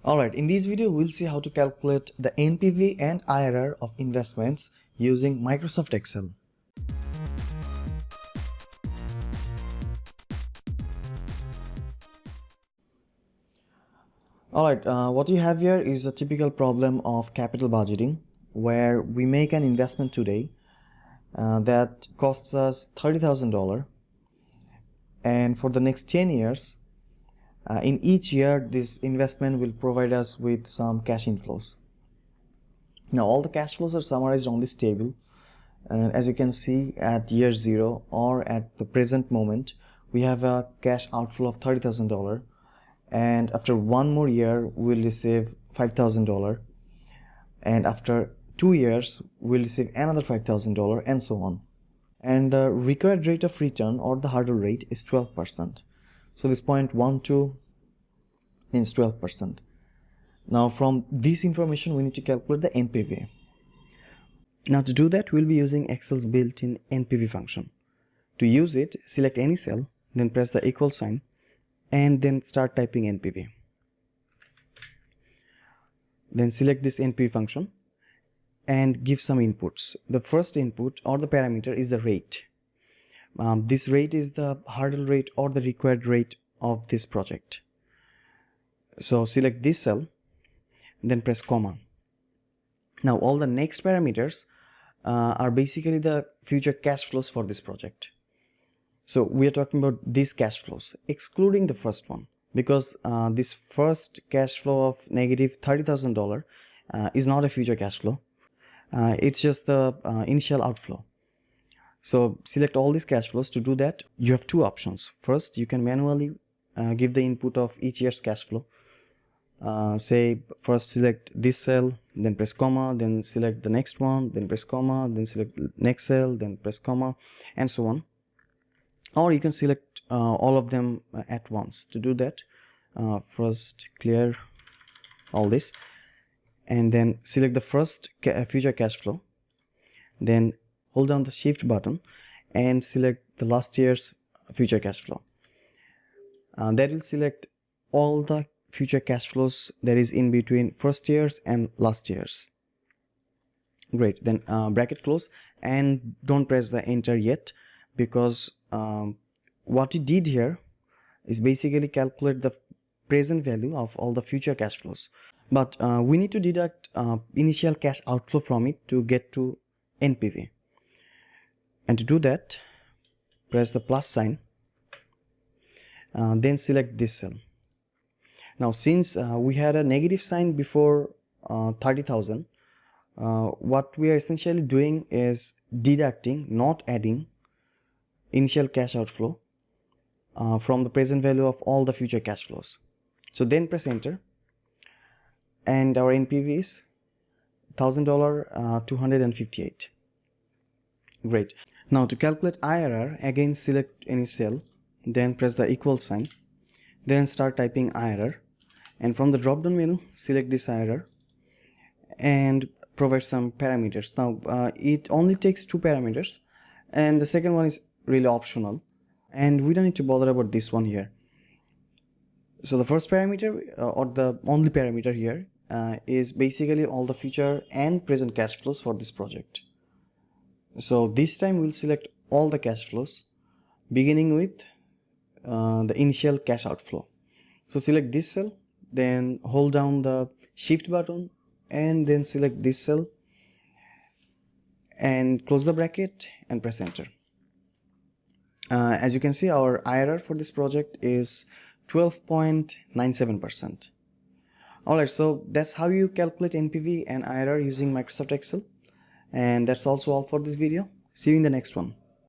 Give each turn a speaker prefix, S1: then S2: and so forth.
S1: Alright, in this video we'll see how to calculate the NPV and IRR of investments using Microsoft Excel. Alright, what you have here is a typical problem of capital budgeting where we make an investment today that costs us $30,000, and for the next 10 years in each year this investment will provide us with some cash inflows. Now all the cash flows are summarized on this table, and as you can see, at year 0 or at the present moment we have a cash outflow of $30,000, and after one more year we'll receive $5,000, and after 2 years we'll receive another $5,000, and so on. And the required rate of return, or the hurdle rate, is 12%. So this 0.12 means 12%. Now from this information we need to calculate the NPV. Now to do that we'll be using Excel's built-in NPV function. To use it, select any cell, then press the equal sign, and then start typing NPV. Then select this NPV function and give some inputs. The first input or the parameter is the rate. This rate is the hurdle rate or the required rate of this project. So select this cell, then press comma. Now all the next parameters are basically the future cash flows for this project. So we are talking about these cash flows, excluding the first one, because this first cash flow of negative $30,000 is not a future cash flow. It's just the initial outflow. So select all these cash flows. To do that, you have two options. First, you can manually give the input of each year's cash flow. Say first select this cell, then press comma, then select the next one, then press comma, then select next cell, then press comma, and so on. Or you can select all of them at once. To do that, first clear all this, and then select the first future cash flow, then hold down the shift button and select the last year's future cash flow. That will select all the future cash flows that is in between first year's and last year's. Great. Then bracket close, and don't press the enter yet, because what we did here is basically calculate the present value of all the future cash flows, but we need to deduct initial cash outflow from it to get to NPV. And to do that, press the plus sign, then select this cell. Now since we had a negative sign before 30,000, what we are essentially doing is deducting, not adding, initial cash outflow from the present value of all the future cash flows. So then press enter, and our NPV is $1,000, 258. Great. Now to calculate IRR, again select any cell, then press the equal sign, then start typing IRR, and from the drop down menu select this IRR and provide some parameters. Now it only takes two parameters, and the second one is really optional, and we don't need to bother about this one here. So the first parameter or the only parameter here is basically all the future and present cash flows for this project. So this time we'll select all the cash flows beginning with the initial cash outflow. So select this cell, then hold down the shift button and then select this cell and close the bracket and press enter. As you can see, our IRR for this project is 12.97%. Alright, so that's how you calculate NPV and IRR using Microsoft Excel. And that's also all for this video. See you in the next one.